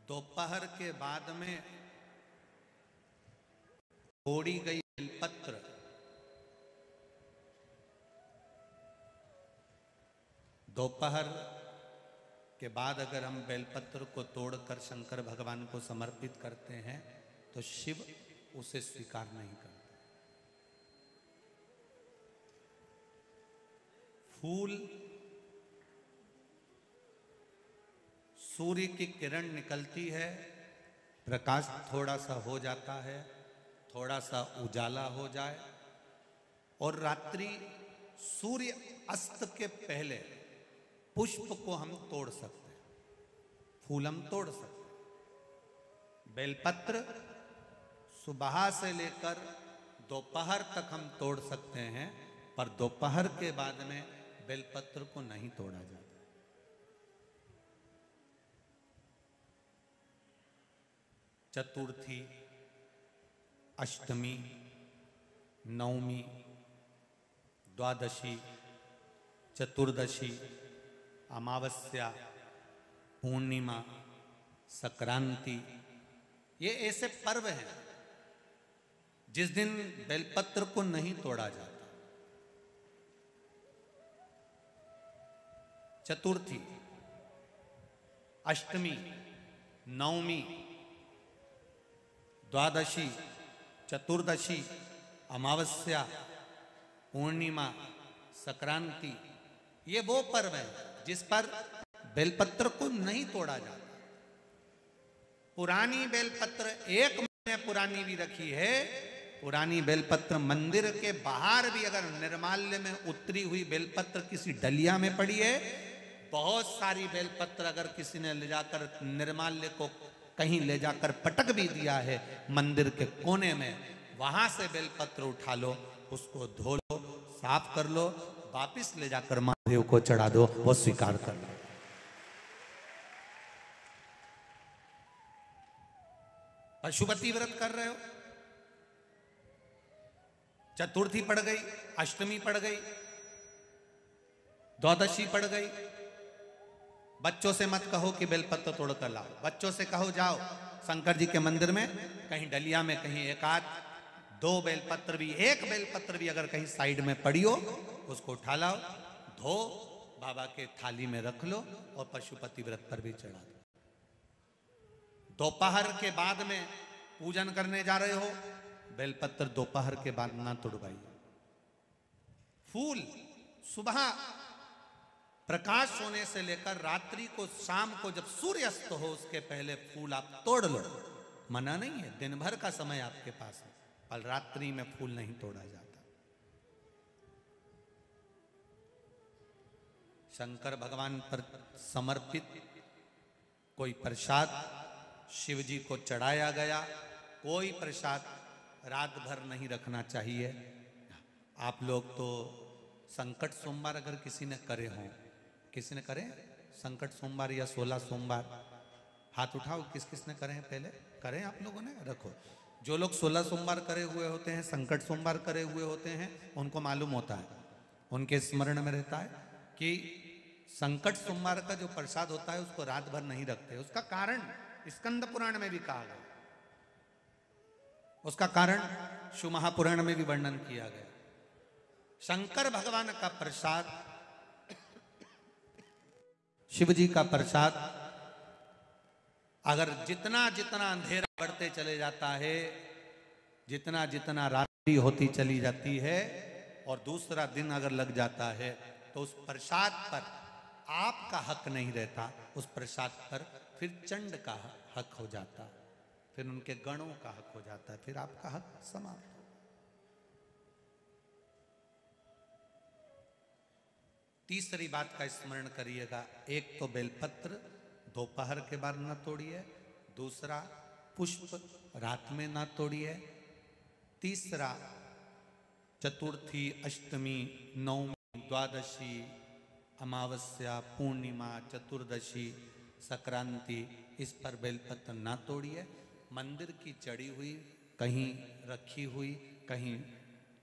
दोपहर के बाद में तोड़ी गई बेलपत्र दोपहर के बाद अगर हम बेलपत्र को तोड़कर शंकर भगवान को समर्पित करते हैं तो शिव उसे स्वीकार नहीं करते। फूल सूर्य की किरण निकलती है, प्रकाश थोड़ा सा हो जाता है, थोड़ा सा उजाला हो जाए और रात्रि सूर्य अस्त के पहले पुष्प को हम तोड़ सकते हैं, फूल हम तोड़ सकते हैं। बेलपत्र सुबह से लेकर दोपहर तक हम तोड़ सकते हैं, पर दोपहर के बाद में बेलपत्र को नहीं तोड़ा जाता। चतुर्थी, अष्टमी, नवमी, द्वादशी, चतुर्दशी, अमावस्या, पूर्णिमा, संक्रांति, ये ऐसे पर्व हैं जिस दिन बेलपत्र को नहीं तोड़ा जाता। चतुर्थी, अष्टमी, नवमी, द्वादशी, चतुर्दशी, अमावस्या, पूर्णिमा, संक्रांति, ये वो पर्व है जिस पर बेलपत्र को नहीं तोड़ा जाता। पुरानी बेलपत्र 1 महीने पुरानी भी रखी है। पुरानी बेलपत्र मंदिर के बाहर भी अगर निर्माल्य में उतरी हुई बेलपत्र किसी डलिया में पड़ी है, बहुत सारी बेलपत्र अगर किसी ने ले जाकर निर्माल्य को कहीं ले जाकर पटक भी दिया है मंदिर के कोने में, वहां से बेलपत्र उठा लो, उसको धो लो, साफ कर लो, वापिस ले जाकर महादेव को चढ़ा दो, वो स्वीकार कर लो। पशुपति व्रत कर रहे हो, चतुर्थी पड़ गई, अष्टमी पड़ गई, द्वादशी पड़ गई, बच्चों से मत कहो कि बेलपत्र तोड़ कर लाओ। बच्चों से कहो जाओ शंकर जी के मंदिर में कहीं डलिया में कहीं 1-2 बेलपत्र भी, 1 बेलपत्र भी अगर कहीं साइड में पड़ी हो, उसको उठा लाओ, धो, बाबा के थाली में रख लो और पशुपति व्रत पर भी चढ़ा दो। दोपहर के बाद में पूजन करने जा रहे हो, बेलपत्र दोपहर के बाद ना तोड़वाइए। फूल सुबह प्रकाश होने से लेकर रात्रि को, शाम को जब सूर्य अस्त हो उसके पहले फूल आप तोड़ लो, मना नहीं है, दिन भर का समय आपके पास है, पर रात्रि में फूल नहीं तोड़ा जाता। शंकर भगवान पर समर्पित कोई प्रसाद शिव जी को चढ़ाया गया, कोई प्रसाद रात भर नहीं रखना चाहिए। आप लोग तो संकट सोमवार अगर किसी ने करे हों, किसी ने करे संकट सोमवार या 16 सोमवार, हाथ उठाओ, किस किस ने करे हैं, पहले करें आप लोगों ने, रखो। जो लोग 16 सोमवार करे हुए होते हैं, संकट सोमवार करे हुए होते हैं, उनको मालूम होता है, उनके स्मरण में रहता है कि संकट सोमवार का जो प्रसाद होता है उसको रात भर नहीं रखते। उसका कारण स्कंद पुराण में भी कहा गया, उसका कारण शिव महापुराण में भी वर्णन किया गया। शंकर भगवान का प्रसाद, शिव जी का प्रसाद, अगर जितना जितना अंधेरा बढ़ते चले जाता है, जितना जितना रात्रि होती चली जाती है और दूसरा दिन अगर लग जाता है, तो उस प्रसाद पर आपका हक नहीं रहता, उस प्रसाद पर फिर चंड का हक हो जाता, फिर उनके गणों का हक हो जाता है, फिर आपका हक समाप्त। तीसरी बात का स्मरण करिएगा, एक तो बेलपत्र दोपहर के बाद न तोड़िए, दूसरा पुष्प रात में न तोड़िए, तीसरा चतुर्थी, अष्टमी, नवमी, द्वादशी, अमावस्या, पूर्णिमा, चतुर्दशी, संक्रांति, इस पर बेलपत्र ना तोड़िए। मंदिर की चढ़ी हुई, कहीं रखी हुई, कहीं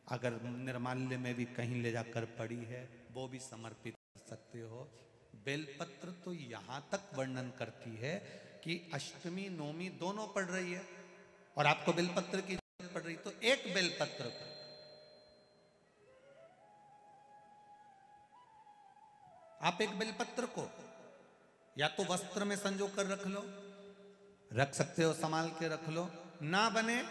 अगर निर्माल्य में भी कहीं ले जाकर पड़ी है, वो भी समर्पित कर सकते हो। बेलपत्र तो यहाँ तक वर्णन करती है कि अष्टमी नवमी दोनों पड़ रही है और आपको बेलपत्र की जरूरत पड़ रही, तो एक बेलपत्र को आप एक बेलपत्र को या तो वस्त्र में संजो कर रख लो, रख सकते हो, संभाल के रख लो, ना बने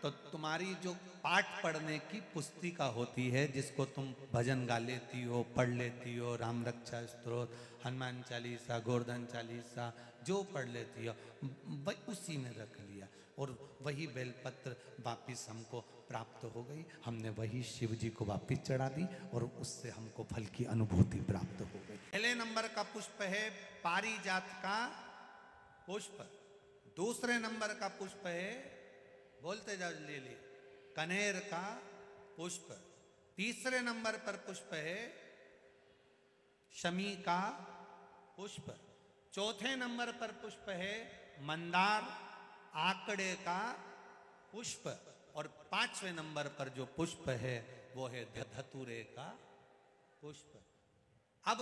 तो तुम्हारी जो पाठ पढ़ने की पुस्तिका होती है, जिसको तुम भजन गा लेती हो, पढ़ लेती हो, राम रक्षा स्तोत्र, हनुमान चालीसा, गोवर्धन चालीसा जो पढ़ लेती हो, उसी में रख लिया और वही बेलपत्र वापिस हमको प्राप्त हो गई। हमने वही शिव जी को वापिस चढ़ा दी और उससे हमको फल की अनुभूति प्राप्त हो गई। पहले नंबर का पुष्प है पारिजात का पुष्प, दूसरे नंबर का पुष्प है, बोलते जाओ ले लिए, कनेर का पुष्प, तीसरे नंबर पर पुष्प है शमी का पुष्प, चौथे नंबर पर पुष्प है मंदार आकड़े का पुष्प और पांचवें नंबर पर जो पुष्प है वो है धतूरे का पुष्प। अब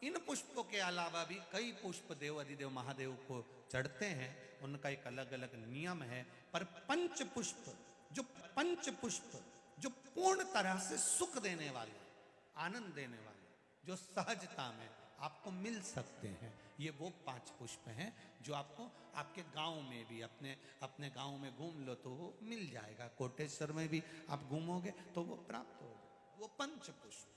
इन पुष्पों के अलावा भी कई पुष्प देव अधिदेव महादेव को चढ़ते हैं, उनका एक अलग अलग नियम है, पर पंच पुष्प जो पूर्ण तरह से सुख देने वाले, आनंद देने वाले, जो सहजता में आपको मिल सकते हैं, ये वो 5 पुष्प हैं जो आपको आपके गांव में भी, अपने गांव में घूम लो तो वो मिल जाएगा, कोटेश्वर में भी आप घूमोगे तो वो प्राप्त हो जाएगा, वो पंच पुष्प।